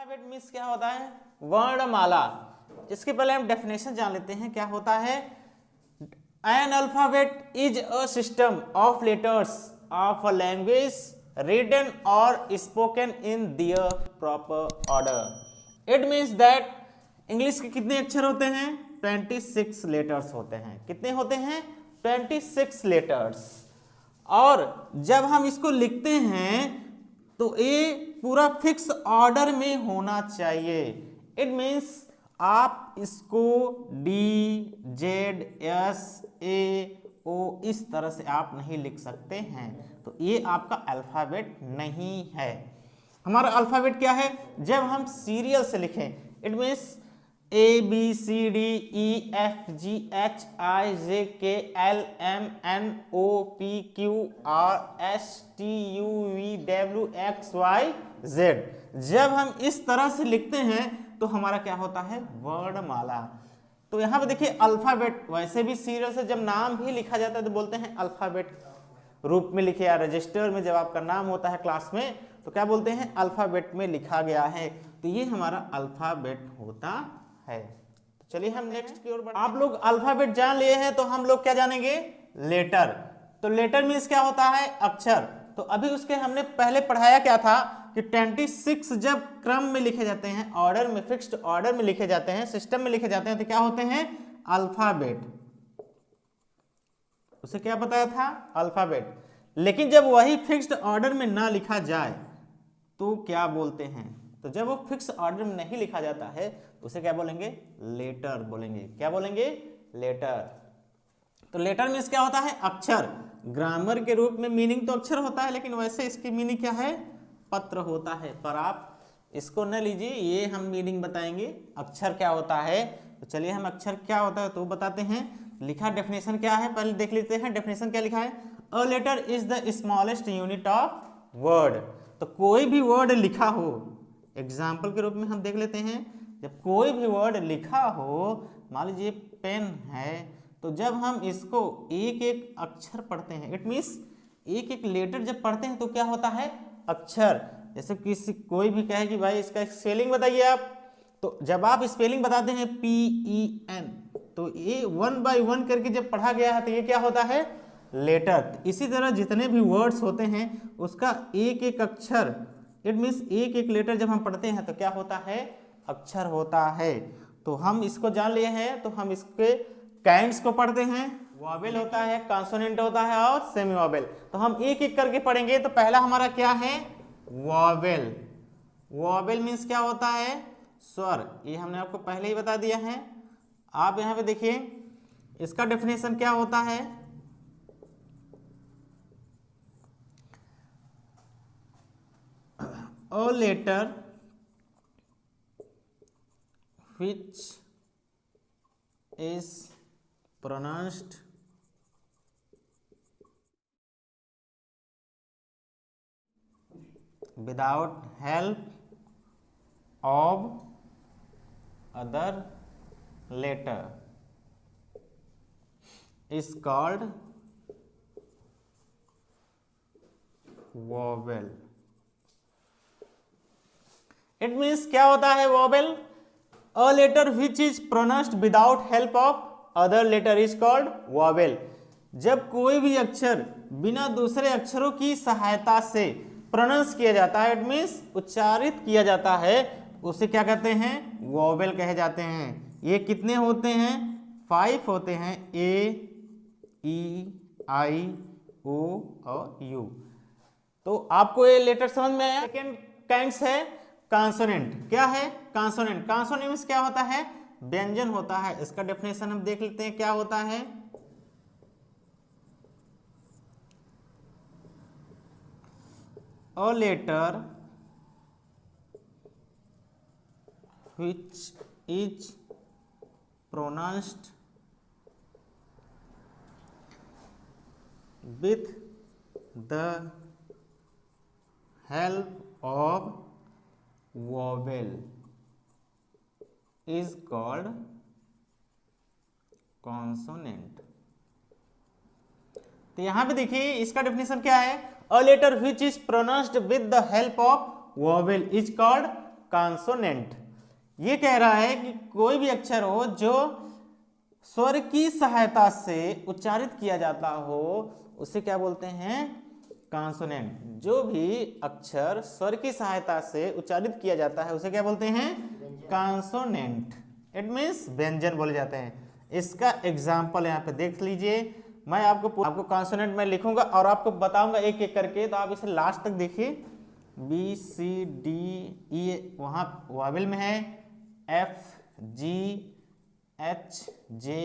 Alphabet means क्या होता है? वर्णमाला। इसके पहले हम डेफिनेशन जान लेते हैं क्या होता है। An alphabet is a system of letters of a language written or spoken in their proper order. It means that English के कितने अक्षर होते हैं? 26 लेटर्स होते हैं। कितने होते हैं? 26 लेटर्स। और जब हम इसको लिखते हैं तो ये पूरा फिक्स ऑर्डर में होना चाहिए। इट मीन्स आप इसको डी जेड एस ए ओ इस तरह से आप नहीं लिख सकते हैं, तो ये आपका अल्फाबेट नहीं है। हमारा अल्फाबेट क्या है? जब हम सीरियल से लिखें, it means A B C D E F G H I J K L M N O P Q R S T U V W X Y Z. जब हम इस तरह से लिखते हैं तो हमारा क्या होता है? वर्णमाला। तो यहाँ पे देखिए अल्फाबेट, वैसे भी सीरियल से जब नाम भी लिखा जाता है तो बोलते हैं अल्फाबेट रूप में लिखे, या रजिस्टर में जब आपका नाम होता है क्लास में तो क्या बोलते हैं? अल्फाबेट में लिखा गया है। तो ये हमारा अल्फाबेट होता है। तो चलिए हम नेक्स्ट की ओर बढ़ते हैं। आप लोग अल्फाबेट जान लिए हैं तो हम लोग क्या जानेंगे? लेटर। तो लेटर मीन्स क्या होता है? अक्षर। तो अभी उसके हमने पहले पढ़ाया क्या था कि 26 जब क्रम में लिखे जाते हैं, ऑर्डर में, फिक्स्ड ऑर्डर में लिखे जाते हैं, सिस्टम में लिखे जाते हैं तो क्या होते हैं? अल्फाबेट। उसे क्या बताया था? अल्फाबेट। लेकिन जब वही फिक्स्ड ऑर्डर में ना लिखा जाए तो क्या बोलते हैं? तो जब वो फिक्स ऑर्डर में नहीं लिखा जाता है तो उसे क्या बोलेंगे? लेटर बोलेंगे। क्या बोलेंगे? लेटर। तो लेटर मीन्स क्या होता है? अक्षर। ग्रामर के रूप में मीनिंग तो अक्षर होता है, लेकिन वैसे इसकी मीनिंग क्या है? पत्र होता है। पर आप इसको न लीजिए, ये हम मीनिंग बताएंगे अक्षर क्या होता है। तो चलिए हम अक्षर क्या होता है तो बताते हैं। लिखा डेफिनेशन क्या है पहले देख लेते हैं। डेफिनेशन क्या लिखा है? A letter is the smallest unit of word. तो कोई भी वर्ड लिखा हो, एग्जाम्पल के रूप में हम देख लेते हैं। जब कोई भी वर्ड लिखा हो, मान लीजिए पेन है, तो जब हम इसको एक एक अक्षर पढ़ते हैं, इट मीन्स एक एक लेटर जब पढ़ते हैं तो क्या होता है? अक्षर। जैसे किसी कोई भी कहे कि भाई इसका स्पेलिंग बताइए आप, तो जब आप स्पेलिंग बताते हैं PEN, तो ये 1 बाय 1 करके जब पढ़ा गया है तो ये क्या होता है? लेटर। इसी तरह जितने भी वर्ड्स होते हैं उसका एक एक अक्षर, इट मीन्स एक एक लेटर जब हम पढ़ते हैं तो क्या होता है? अक्षर होता है। तो हम इसको जान लिए हैं। तो हम इसके काइंड्स को पढ़ते हैं। वॉवेल होता है, कॉन्सोनेंट होता है और सेमी वॉवेल। तो हम एक एक करके पढ़ेंगे। तो पहला हमारा क्या है? वॉवेल। वॉवेल मीन्स क्या होता है? स्वर। ये हमने आपको पहले ही बता दिया है। आप यहाँ पे देखिए इसका डेफिनेशन क्या होता है? A letter which is pronounced without help of other letter is called vowel. It means क्या होता है vowel? A letter which is pronounced without help of other letter is called vowel. जब कोई भी अक्षर बिना दूसरे अक्षरों की सहायता से प्रोनाउंस किया जाता है, इट मीन्स उच्चारित किया जाता है, उसे क्या कहते हैं? वॉवेल कहे जाते हैं। ये कितने होते हैं? 5 होते हैं। A E I O और U। तो आपको ये लेटर समझ में आया? सेकेंड काइंड्स है कॉन्सोनेंट। क्या है? कॉन्सोनेंट। कॉन्सोनेंट मींस क्या होता है? व्यंजन होता है। इसका डेफिनेशन हम देख लेते हैं क्या होता है। A letter which is pronounced with the help of vowel is called consonant। तो यहां पे देखिए इसका डेफिनेशन क्या है? A letter which is pronounced with the help of vowel is called consonant. ये कह रहा है कि कोई भी अक्षर हो जो स्वर की सहायता से उच्चारित किया जाता हो उसे क्या बोलते हैं, कॉन्सोनेंट। जो भी अक्षर स्वर की सहायता से उच्चारित किया जाता है उसे क्या बोलते हैं, कॉन्सोनेंट। इट मीन्स व्यंजन बोले जाते हैं। इसका एग्जाम्पल यहाँ पे देख लीजिए। मैं आपको कॉन्सोनेंट में लिखूंगा और आपको बताऊंगा एक एक करके, तो आप इसे लास्ट तक देखिए। बी सी डी ई वहाँ वॉवेल में है, F G H J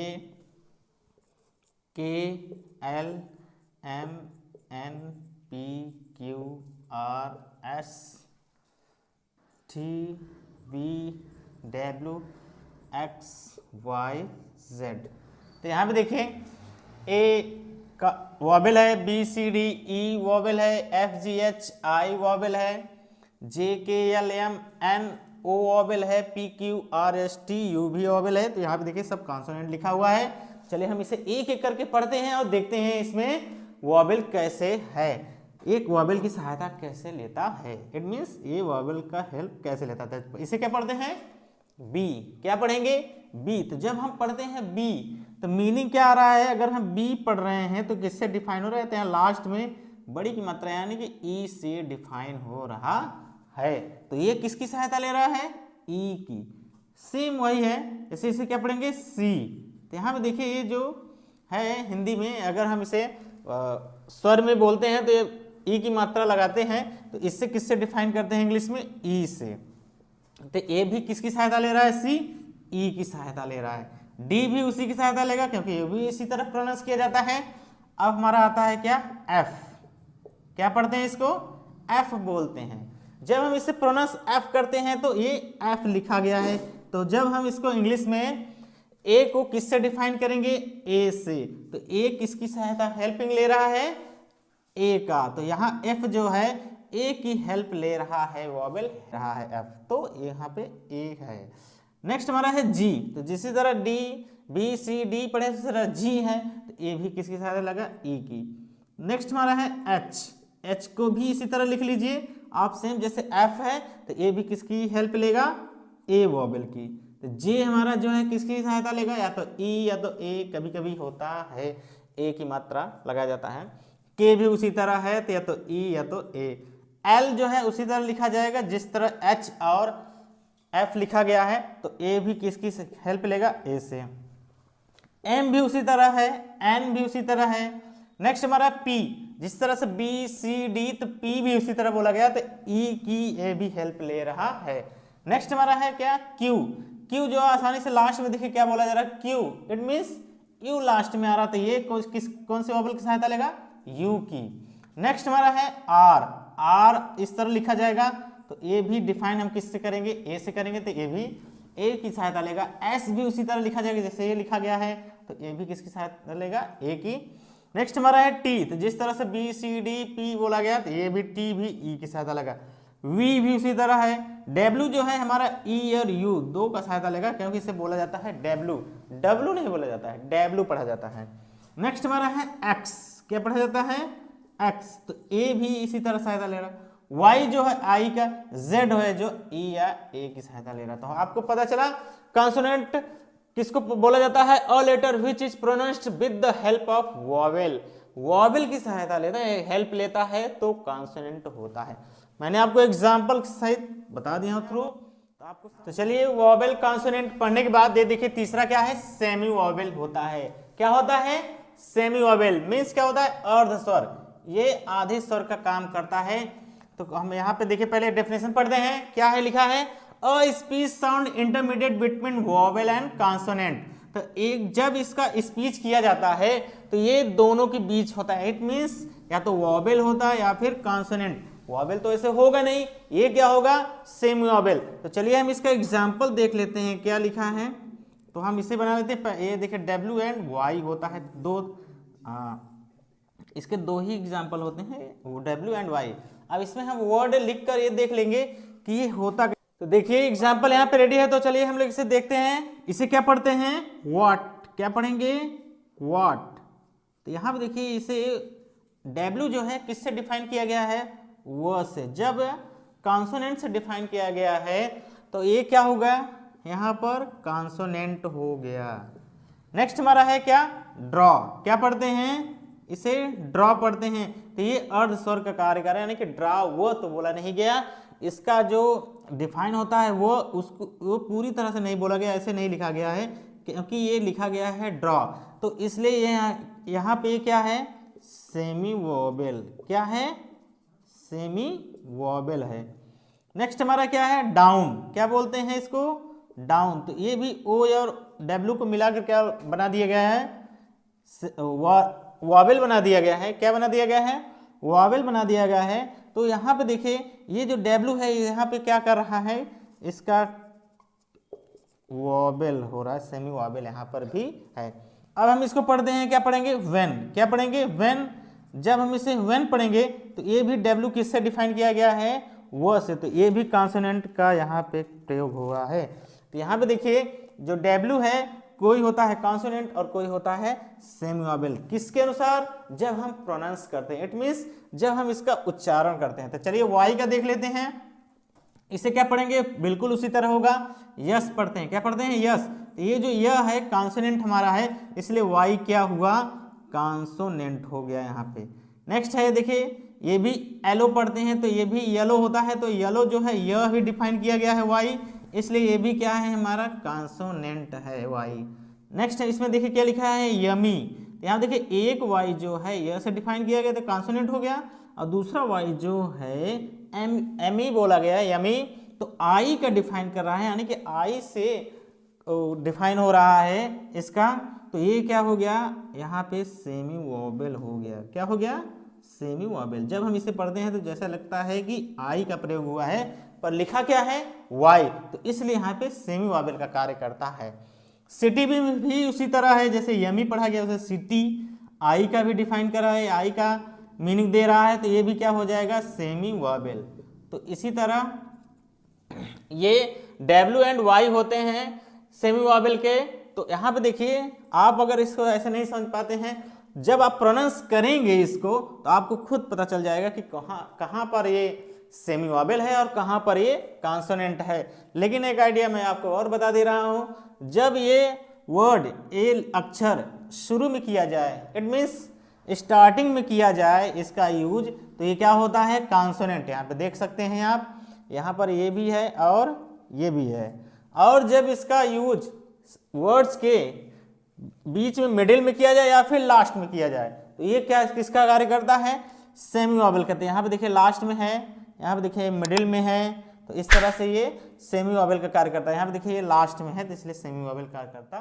K L M N P Q R S T V W X Y Z. तो यहाँ पे देखिए ए का वॉवेल है, B C D E vowel है, F G H I vowel है, J K L M N O vowel है, P Q R S T U भी वॉवेल है। तो यहाँ पे देखिए सब कॉन्सोनेंट लिखा हुआ है। चलिए हम इसे एक एक करके पढ़ते हैं और देखते हैं इसमें वॉवेल कैसे है, एक वॉवेल की सहायता कैसे लेता है। इट मीन्स ये वॉवेल का हेल्प कैसे लेता है। इसे क्या पढ़ते हैं, बी। क्या पढ़ेंगे, बी। तो जब हम पढ़ते हैं बी तो मीनिंग क्या आ रहा है, अगर हम बी पढ़ रहे हैं तो किससे डिफाइन हो रहा है, तो यहाँ लास्ट में बड़ी की मात्रा यानी कि ई से डिफाइन हो रहा है। तो ये किसकी सहायता ले रहा है, ई की। सेम वही है, जैसे इसे क्या पढ़ेंगे, सी। तो यहाँ पे देखिए ये जो है हिंदी में अगर हम इसे स्वर में बोलते हैं तो ई की मात्रा लगाते हैं, तो इससे किससे डिफाइन करते हैं इंग्लिश में, ई से। तो ए भी किसकी सहायता ले रहा है, सी, ई की सहायता ले रहा है। डी भी उसी की सहायता लेगा क्योंकि ये भी इसी तरह प्रोनाउंस किया जाता है। अब हमारा आता है क्या, एफ। क्या पढ़ते हैं इसको, एफ बोलते हैं। जब हम इसे प्रोनाउंस एफ करते हैं तो ये एफ लिखा गया है। तो जब हम इसको इंग्लिश में ए को किससे डिफाइन करेंगे, ए से। तो ए किसकी सहायता, हेल्पिंग ले रहा है, ए का। तो यहाँ एफ जो है ए की हेल्प ले रहा है, वॉवेल रहा है एफ। तो यहाँ पे ए है। नेक्स्ट हमारा है जी। तो जिसी तरह डी बी सी डी पढ़े उसी तरह जी है, तो ए भी किसकी सहायता लगा, ई की। नेक्स्ट हमारा है एच। एच को भी इसी तरह लिख लीजिए आप, सेम जैसे एफ है तो ए भी किसकी हेल्प लेगा, ए वॉवेल की। तो जे हमारा जो है किसकी सहायता लेगा, या तो ई या तो ए, कभी कभी होता है ए की मात्रा लगाया जाता है। के भी उसी तरह है, तो या तो ई या तो ए। एल जो है उसी तरह लिखा जाएगा जिस तरह एच और एफ लिखा गया है, तो ए भी किसकी हेल्प लेगा, ए से। एम भी उसी तरह है, एन भी उसी तरह है। नेक्स्ट हमारा पी। जिस तरह से बी सी डी, तो पी भी उसी तरह बोला गया, तो ई की ए भी हेल्प ले रहा है। नेक्स्ट हमारा है क्या, क्यू। क्यू जो आसानी से लास्ट में देखिए क्या बोला जा रहा है, Q. It means you last में आ रहा, तो ये कौन से वॉवेल की सहायता लेगा, यू की। नेक्स्ट हमारा है आर। आर इस तरह लिखा जाएगा, तो ए भी डिफाइन हम किससे करेंगे, ए से करेंगे, तो ए भी ए की सहायता लेगा। एस भी उसी तरह लिखा जाएगा जैसे ये लिखा गया है, तो ए भी किसकी सहायता लेगा, ए की। नेक्स्ट हमारा है टी। तो जिस तरह से बी सी डी पी बोला गया, तो ये भी टी भी ई की सहायता लेगा। वी भी उसी तरह है। डब्ल्यू जो है हमारा ई और यू दो का सहायता लेगा, क्योंकि इसे बोला जाता है डब्ल्यू। डब्ल्यू नहीं बोला जाता है, डब्ल्यू पढ़ा जाता है। नेक्स्ट हमारा है एक्स। क्या पढ़ा जाता है, एक्स। तो ए भी इसी तरह सहायता ले रहा है। वाई जो है आई का, जेड है जो ई या ए की सहायता ले रहा था। तो आपको पता चला कॉन्सोनेंट किसको बोला जाता है, a letter which is pronounced with the help of vowel. Vowel की सहायता लेता है, हेल्प लेता है तो कॉन्सोनेंट होता है। मैंने आपको एग्जांपल सहित बता दिया थ्रू, तो आपको तो चलिए वॉवेल कॉन्सोनेंट पढ़ने के बाद ये देखिए तीसरा क्या है, सेमी वॉवेल होता है। क्या होता है, सेमी वॉवेल मीन्स क्या होता है, अर्ध स्वर। ये आधे स्वर का काम करता है। तो हम यहाँ पे देखिए पहले डेफिनेशन पढ़ते हैं। क्या है, लिखा है a speech sound intermediate between vowel and consonant. तो एक जब इसका स्पीच किया जाता है तो ये दोनों के बीच होता है। इट मीन्स या तो वॉवेल होता है या फिर कॉन्सोनेंट। वॉवेल तो ऐसे होगा नहीं, ये क्या होगा, सेमी वॉवेल। तो चलिए हम इसका एग्जाम्पल देख लेते हैं। क्या लिखा है, तो हम इसे बना लेते हैं। ये देखिए डब्ल्यू एंड वाई होता है, इसके दो ही एग्जाम्पल होते हैं, वो डब्ल्यू एंड वाई। अब इसमें हम वर्ड लिखकर ये देख लेंगे कि ये होता। तो देखिए एग्जाम्पल यहाँ पे रेडी है, तो चलिए हम लोग इसे देखते हैं। इसे क्या पढ़ते हैं, व्हाट। क्या पढ़ेंगे, व्हाट। तो यहाँ पे देखिए इसे डब्ल्यू जो है किससे डिफाइन किया गया है, व से। जब कॉन्सोनेंट से डिफाइन किया गया है, तो ये क्या होगा, यहाँ पर कॉन्सोनेंट हो गया। नेक्स्ट हमारा है क्या, ड्रॉ। क्या पढ़ते हैं, इसे ड्रॉ पढ़ते हैं। तो ये अर्ध स्वर का कार्य कर रहा है, यानी कि ड्रॉ वो तो बोला नहीं गया, इसका जो डिफाइन होता है वो उसको वो पूरी तरह से नहीं बोला गया, ऐसे नहीं लिखा गया है, क्योंकि ये लिखा गया है ड्रॉ, तो इसलिए ये यहाँ पे क्या है, सेमी वोबेल। क्या है, सेमी वोबेल है। नेक्स्ट हमारा क्या है, डाउन। क्या बोलते हैं इसको, डाउन। तो ये भी ओ और डब्ल्यू को मिलाकर क्या बना दिया गया है, वोबेल बना दिया गया है। क्या बना दिया गया है, वोबेल बना दिया गया है। तो यहाँ पे देखिए ये जो डब्ल्यू है यहाँ पे क्या कर रहा है, इसका वोबेल हो रहा है, सेमी वोबेल यहाँ पर भी है। अब हम इसको पढ़ते हैं, क्या पढ़ेंगे, व्हेन। क्या पढ़ेंगे, व्हेन। जब हम इसे व्हेन पढ़ेंगे तो ये भी डब्ल्यू किससे डिफाइन किया गया है, वो से, तो ये भी कॉन्सोनेंट का यहाँ पे प्रयोग हुआ है। तो यहाँ पे देखिए जो डब्ल्यू है कोई होता है कॉन्सोनेंट और कोई होता है सेमी वोबेल, किसके अनुसार, जब हम प्रोनाउंस करते हैं, इट मीन्स जब हम इसका उच्चारण करते हैं। तो चलिए वाई का देख लेते हैं, इसे क्या पढ़ेंगे, बिल्कुल उसी तरह होगा, यस पढ़ते हैं। क्या पढ़ते हैं, यस। तो ये जो य है कॉन्सोनेंट हमारा है, इसलिए वाई क्या हुआ, कॉन्सोनेंट हो गया यहाँ पे। नेक्स्ट है देखिए ये भी एलो पढ़ते हैं, तो ये भी येलो होता है, तो येलो जो है यह भी डिफाइन किया गया है वाई, इसलिए ये भी क्या है हमारा कॉन्सोनेंट है वाई। नेक्स्ट है इसमें देखिए क्या लिखा है, यमी। तो यहाँ देखिए एक वाई जो है यह से डिफाइन किया गया तो कॉन्सोनेंट हो गया, और दूसरा वाई जो है एमी बोला गया है, यमी, तो आई का डिफाइन कर रहा है, यानी कि आई से डिफाइन हो रहा है इसका, तो ये क्या हो गया, यहाँ पे सेमी वोबेल हो गया। क्या हो गया, सेमी वोबेल। जब हम इसे पढ़ते हैं तो जैसा लगता है कि आई का प्रयोग हुआ है, पर लिखा क्या है, वाई, तो इसलिए यहाँ पे सेमी वोबेल का कार्य करता है। सिटी भी उसी तरह है, जैसे यमी पढ़ा गया वैसे सिटी आई का भी डिफाइन कर रहा है, आई का मीनिंग दे रहा है, तो ये भी क्या हो जाएगा, सेमी वोबेल। तो इसी तरह ये डब्ल्यू एंड वाई होते हैं सेमी वोबेल के। तो यहाँ पे देखिए आप अगर इसको ऐसे नहीं समझ पाते हैं, जब आप प्रोनाउंस करेंगे इसको तो आपको खुद पता चल जाएगा कि कहाँ पर ये सेमी वोबेल है और कहाँ पर ये कॉन्सोनेंट है। लेकिन एक आइडिया मैं आपको और बता दे रहा हूँ, जब ये वर्ड ए अक्षर शुरू में किया जाए, इट मीन्स स्टार्टिंग में किया जाए इसका यूज, तो ये क्या होता है, कॉन्सोनेंट। यहाँ पे देख सकते हैं आप, यहाँ पर ये भी है और ये भी है। और जब इसका यूज वर्ड्स के बीच में मिडिल में किया जाए या फिर लास्ट में किया जाए, तो ये क्या किसका कार्य करता है, सेमी वोबेल कहते हैं। यहाँ पे देखिए लास्ट में है, यहाँ पे देखिए मिडिल में है, तो इस तरह से ये सेमी वोबेल का कार्य करता है। यहाँ पे देखिए ये लास्ट में है, तो इसलिए सेमी वोबेल कार्य करता